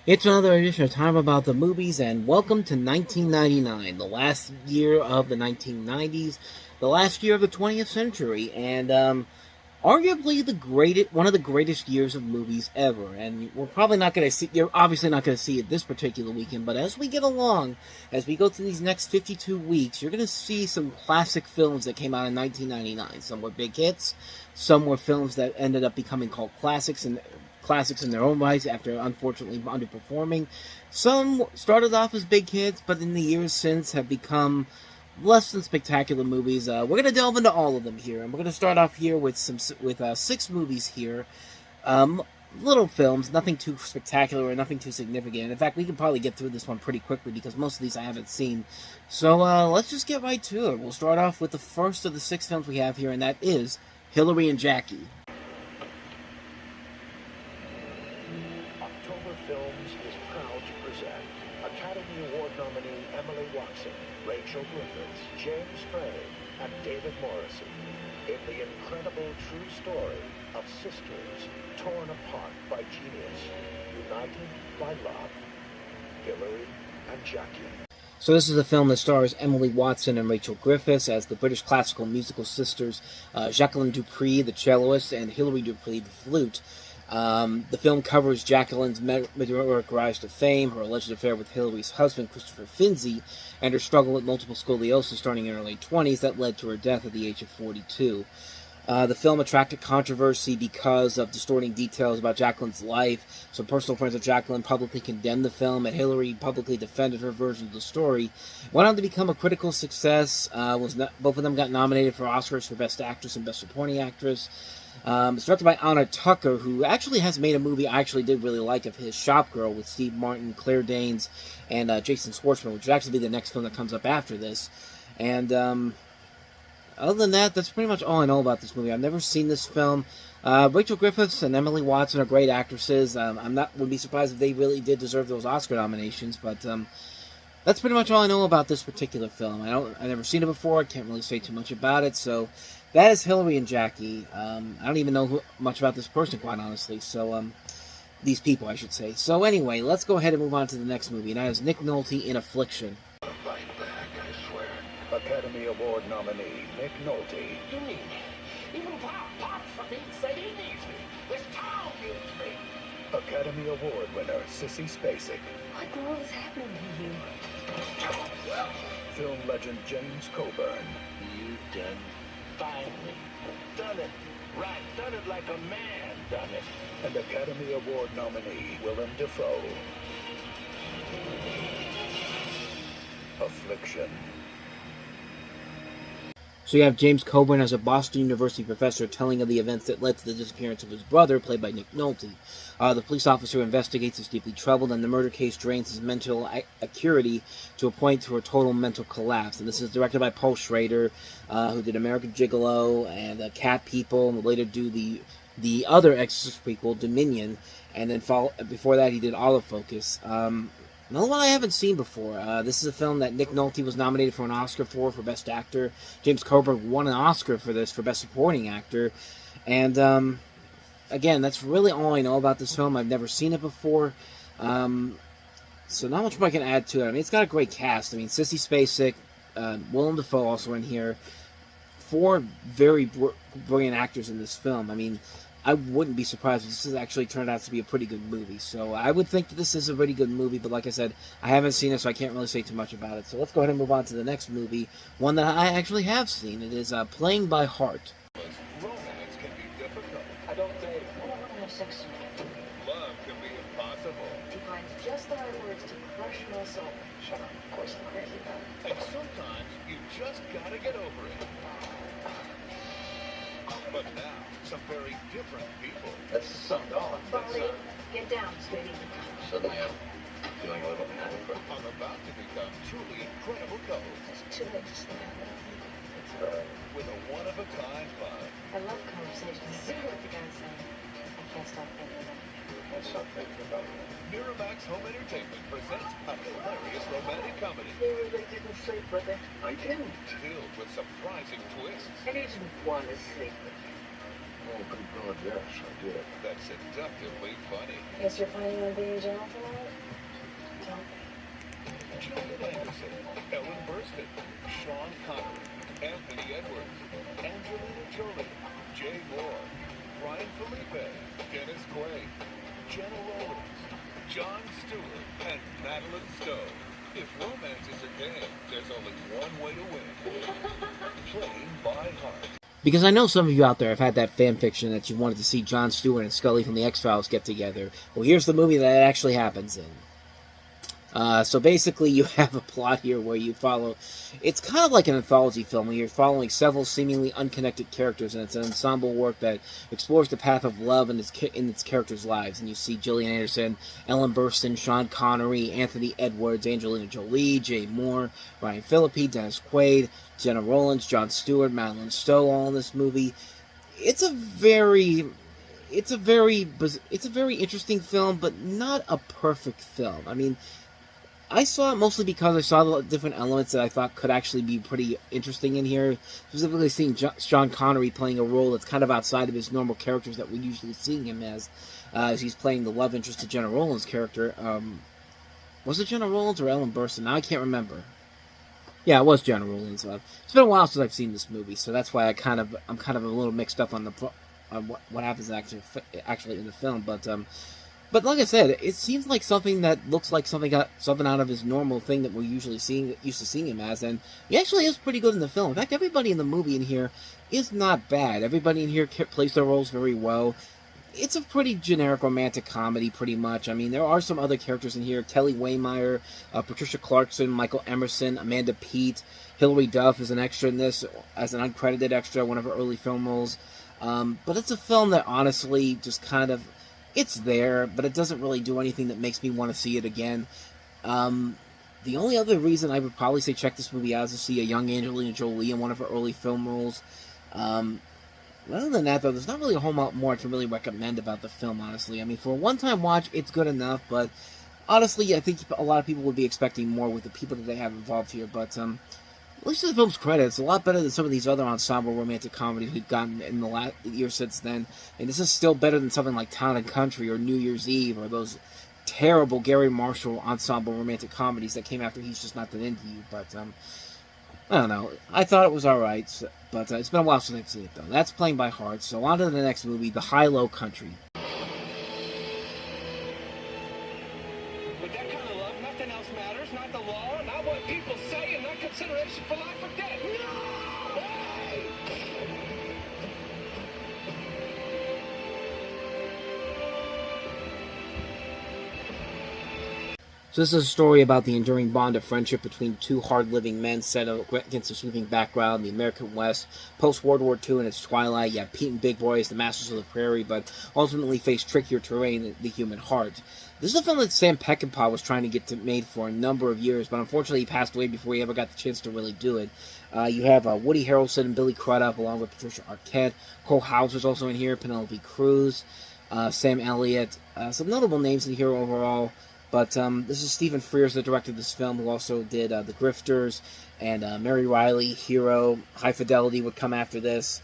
It's another edition of Time About the Movies, and welcome to 1999, the last year of the 1990s, the last year of the 20th century, and arguably one of the greatest years of movies ever. And we're probably not going to see, you're obviously not going to see it this particular weekend, but as we get along, as we go through these next 52 weeks, you're going to see some classic films that came out in 1999. Some were big hits, some were films that ended up becoming called classics in their own rights after unfortunately underperforming. Some started off as big hits, but in the years since have become less than spectacular movies. We're going to delve into all of them here, and we're going to start off here with six movies here. Little films, nothing too spectacular or nothing too significant. In fact, we can probably get through this one pretty quickly because most of these I haven't seen. So let's just get right to it. We'll start off with the first of the six films we have here, and that is Hilary and Jackie. October Films is proud to present Academy Award nominee Emily Watson, Rachel Griffiths, James Frey, and David Morrissey in the incredible true story of sisters torn apart by genius, united by love, Hilary and Jackie. So this is a film that stars Emily Watson and Rachel Griffiths as the British classical musical sisters Jacqueline du Pré, the celloist, and Hilary du Pré, the flute. The film covers Jacqueline's meteoric rise to fame, her alleged affair with Hilary's husband, Christopher Finzi, and her struggle with multiple sclerosis starting in her late 20s that led to her death at the age of 42. The film attracted controversy because of distorting details about Jacqueline's life. Some personal friends of Jacqueline publicly condemned the film, and Hilary publicly defended her version of the story. Went on to become a critical success. Both of them got nominated for Oscars for Best Actress and Best Supporting Actress. It's directed by Anna Tucker, who actually has made a movie I actually did really like of his, Shop Girl, with Steve Martin, Claire Danes, and Jason Schwartzman, which will actually be the next film that comes up after this. And other than that, that's pretty much all I know about this movie. I've never seen this film. Rachel Griffiths and Emily Watson are great actresses. Would be surprised if they really did deserve those Oscar nominations, but that's pretty much all I know about this particular film. I've never seen it before. I can't really say too much about it. So that is Hilary and Jackie. I don't even know much about this person, quite honestly. So these people, I should say. So anyway, let's go ahead and move on to the next movie, and that is Nick Nolte in Affliction. Fight back, I swear. Academy Award nominee Nick Nolte. You need me. Even Pop for Pete's sake, he needs me. This town needs me. Academy Award winner Sissy Spacek. What the world is happening to you? Film legend James Coburn. You done finally done it. Right, done it like a man done it. And Academy Award nominee Willem Dafoe. Affliction. So you have James Coburn as a Boston University professor telling of the events that led to the disappearance of his brother, played by Nick Nolte. The police officer who investigates is deeply troubled, and the murder case drains his mental acuity to a point to a total mental collapse. And this is directed by Paul Schrader, who did American Gigolo and Cat People, and later do the other Exorcist prequel, Dominion, and then before that he did Autofocus. Another one I haven't seen before. This is a film that Nick Nolte was nominated for an Oscar for Best Actor. James Coburn won an Oscar for this for Best Supporting Actor. And, again, that's really all I know about this film. I've never seen it before. So not much more I can add to it. I mean, it's got a great cast. I mean, Sissy Spacek, Willem Dafoe also in here. Four very brilliant actors in this film. I mean, I wouldn't be surprised if this has actually turned out to be a pretty good movie. So I would think that this is a pretty good movie, but like I said, I haven't seen it, so I can't really say too much about it. So let's go ahead and move on to the next movie, one that I actually have seen. It is Playing by Heart. Romance can be difficult. I don't think I don't want to have sex. Love can be impossible. To find just the right words to crush my soul. Shut up. Of course I'm crazy about it. And sometimes you just gotta get over it. But now, some very different people. that's some dollars. Bali, get down, sweetie. Suddenly I'm feeling a little inadequate. Are about to become truly incredible couples It's too late to slow down. It's all right. with a one-of-a-kind love. I love conversations. See what the guy's saying. I can't stop thinking about it. Let's stop thinking about it. Miramax Home Entertainment presents a hilarious romantic comedy You really didn't sleep with it. I didn't. filled with surprising twists. I didn't want to sleep with you. Oh, good God, yes, I did. That's seductively funny. Guess you're planning on being general tonight? Don't Gillian Anderson, Ellen Burstyn, Sean Connery, Anthony Edwards, Angelina Jolie, Jay Moore, Ryan Felipe, Dennis Quaid, Jenna Rollins, Jon Stewart, and Madeline Stowe. If romance is a game, there's only one way to win. Playing by heart. Because I know some of you out there have had that fan fiction that you wanted to see Jon Stewart and Scully from the X-Files get together. Well, here's the movie that it actually happens in. So basically, you have a plot here where you follow... It's kind of like an anthology film where you're following several seemingly unconnected characters, and it's an ensemble work that explores the path of love in its characters' lives. And you see Gillian Anderson, Ellen Burstyn, Sean Connery, Anthony Edwards, Angelina Jolie, Jay Moore, Ryan Phillippe, Dennis Quaid, Jenna Rollins, Jon Stewart, Madeline Stowe, all in this movie. It's a very interesting film, but not a perfect film. I mean, I saw it mostly because I saw the different elements that I thought could actually be pretty interesting in here. Specifically seeing Sean Connery playing a role that's kind of outside of his normal characters that we usually see him as he's playing the love interest to Jenna Rollins' character. Was it Jenna Rollins or Ellen Burstyn? Now I can't remember. Yeah, it was Jenna Rollins. It's been a while since I've seen this movie, so that's why I'm kind of a little mixed up on what happens actually in the film. But like I said, it seems like something that looks like something out of his normal thing that we're used to seeing him as, and he actually is pretty good in the film. In fact, everybody in the movie in here is not bad. Everybody in here plays their roles very well. It's a pretty generic romantic comedy, pretty much. I mean, there are some other characters in here. Kelly Waymeyer, Patricia Clarkson, Michael Emerson, Amanda Peet, Hilary Duff is an extra in this, as an uncredited extra, one of her early film roles. But it's a film that honestly just kind of... It's there, but it doesn't really do anything that makes me want to see it again. The only other reason I would probably say check this movie out is to see a young Angelina Jolie in one of her early film roles. Other than that, though, there's not really a whole lot more I can really recommend about the film, honestly. I mean, for a one-time watch, it's good enough, but honestly, I think a lot of people would be expecting more with the people that they have involved here. But at least to the film's credit, it's a lot better than some of these other ensemble romantic comedies we've gotten in the year since then. And this is still better than something like Town and Country or New Year's Eve or those terrible Gary Marshall ensemble romantic comedies that came after He's Just Not That Into You. But I don't know. I thought it was alright, but it's been a while since I've seen it, though. That's Playing by Heart. So on to the next movie, The High-Low Country. With that kind of love, nothing else matters. Not the law, not what people say, and not consideration for life or death. No! Hey! So this is a story about the enduring bond of friendship between two hard-living men set against a sweeping background, the American West, post-World War II in its twilight. You have Pete and Big Boy as the masters of the prairie, but ultimately face trickier terrain than the human heart. This is a film that Sam Peckinpah was trying to get made for a number of years, but unfortunately he passed away before he ever got the chance to really do it. You have Woody Harrelson and Billy Crudup, along with Patricia Arquette. Cole Hauser's also in here, Penelope Cruz, Sam Elliott. Some notable names in here overall. But this is Stephen Frears that directed this film, who also did The Grifters and Mary Riley, Hero. High Fidelity would come after this.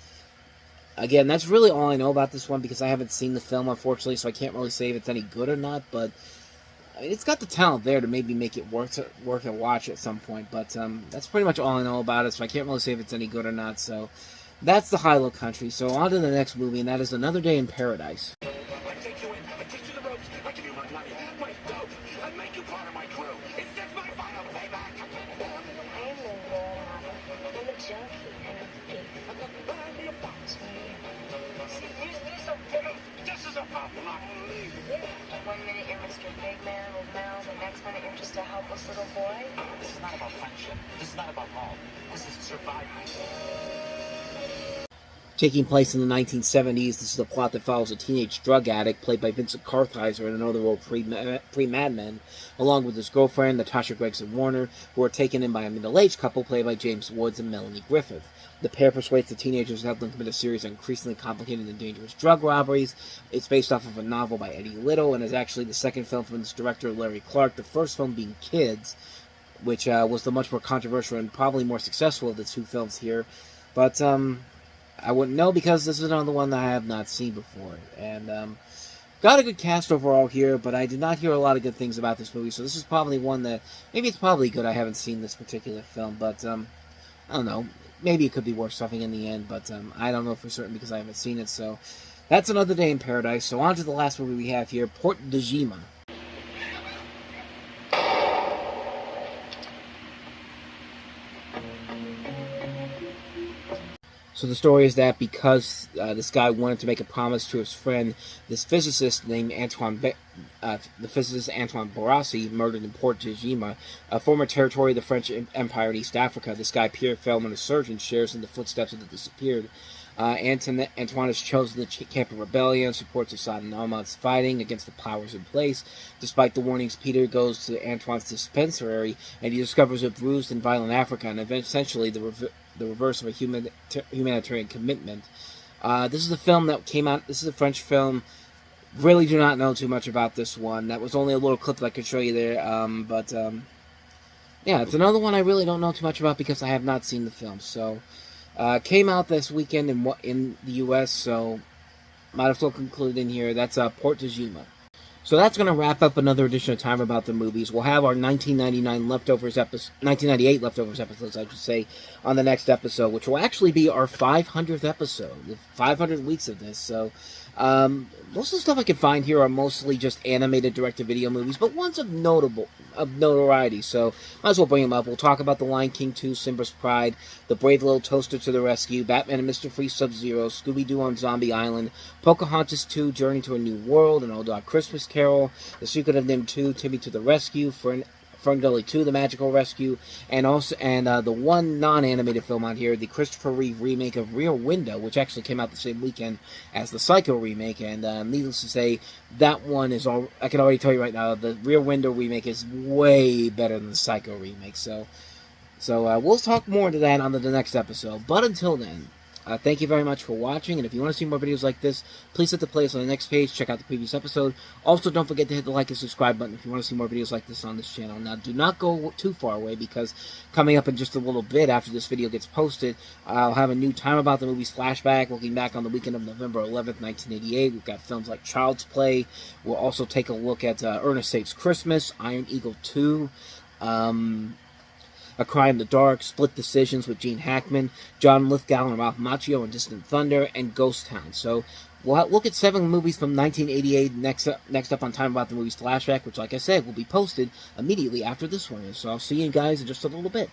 Again, that's really all I know about this one because I haven't seen the film, unfortunately, so I can't really say if it's any good or not. But I mean, it's got the talent there to maybe make it worth a watch at some point. But that's pretty much all I know about it, so I can't really say if it's any good or not. So that's The High-Low Country. So on to the next movie, and that is Another Day in Paradise. I take you in, I take you to the ropes, I give you my money, my dope, I make you part of my crew. It's just my final payback. I am I'm a junkie and a thief. Buy me a box. See, you're so big. This is about money. One minute you're Mr. Big Man with Mel, the next minute you're just a helpless little boy. This is not about friendship. This is not about love. This is survival. Taking place in the 1970s, this is a plot that follows a teenage drug addict played by Vincent Kartheiser in another role pre-Mad Men, along with his girlfriend, Natasha Gregson Warner, who are taken in by a middle-aged couple played by James Woods and Melanie Griffith. The pair persuades the teenagers to help them commit a series of increasingly complicated and dangerous drug robberies. It's based off of a novel by Eddie Little, and is actually the second film from this director, Larry Clark, the first film being Kids, which was the much more controversial and probably more successful of the two films here. But I wouldn't know because this is another one that I have not seen before. And got a good cast overall here, but I did not hear a lot of good things about this movie. So this is probably one that, maybe it's probably good I haven't seen this particular film, but I don't know. Maybe it could be worth something in the end, but I don't know for certain because I haven't seen it. So that's Another Day in Paradise. So on to the last movie we have here, Port Djema. So the story is that because this guy wanted to make a promise to his friend, this physicist named the physicist Antoine Barassi, murdered in Port Djema, a former territory of the French Empire in East Africa. This guy, Pierre Feldman, a surgeon, shares in the footsteps of the disappeared. Antoine has chosen the camp of rebellion, supports Assad and Ahmad's fighting against the powers in place. Despite the warnings, Peter goes to Antoine's dispensary, and he discovers a bruised and violent Africa, and essentially the reverse of a humanitarian commitment. This is a film that came out. This is a French film. Really do not know too much about this one. That was only a little clip that I could show you there. Yeah, it's another one I really don't know too much about because I have not seen the film. So, came out this weekend in the U.S., so might as well conclude in here. That's Port Djema. So that's going to wrap up another edition of Time About the Movies. We'll have our 1998 leftovers episodes, I should say, on the next episode, which will actually be our 500th episode, 500 weeks of this. So most of the stuff I can find here are mostly just animated direct-to-video movies, but ones of notoriety. So might as well bring them up. We'll talk about The Lion King 2, Simba's Pride, The Brave Little Toaster to the Rescue, Batman and Mr. Freeze Sub-Zero, Scooby-Doo on Zombie Island, Pocahontas 2, Journey to a New World, An Old Dog Christmas Carol, The Secret of Nim 2, Timmy to the Rescue, Ferngully 2, The Magical Rescue, and the one non-animated film on here, the Christopher Reeve remake of Rear Window, which actually came out the same weekend as the Psycho remake, and needless to say, that one is all. I can already tell you right now, the Rear Window remake is way better than the Psycho remake. So we'll talk more into that on the next episode. But until then, thank you very much for watching, and if you want to see more videos like this, please hit the playlist on the next page, check out the previous episode. Also, don't forget to hit the like and subscribe button if you want to see more videos like this on this channel. Now, do not go too far away, because coming up in just a little bit after this video gets posted, I'll have a new Time About the Movies flashback, looking back on the weekend of November 11th, 1988. We've got films like Child's Play. We'll also take a look at Ernest Saves Christmas, Iron Eagle 2, A Cry in the Dark, Split Decisions with Gene Hackman, John Lithgow and Ralph Macchio in Distant Thunder, and Ghost Town. So we'll look at 7 movies from 1988 next up on Time About the Movies Flashback, which, like I said, will be posted immediately after this one is. So I'll see you guys in just a little bit.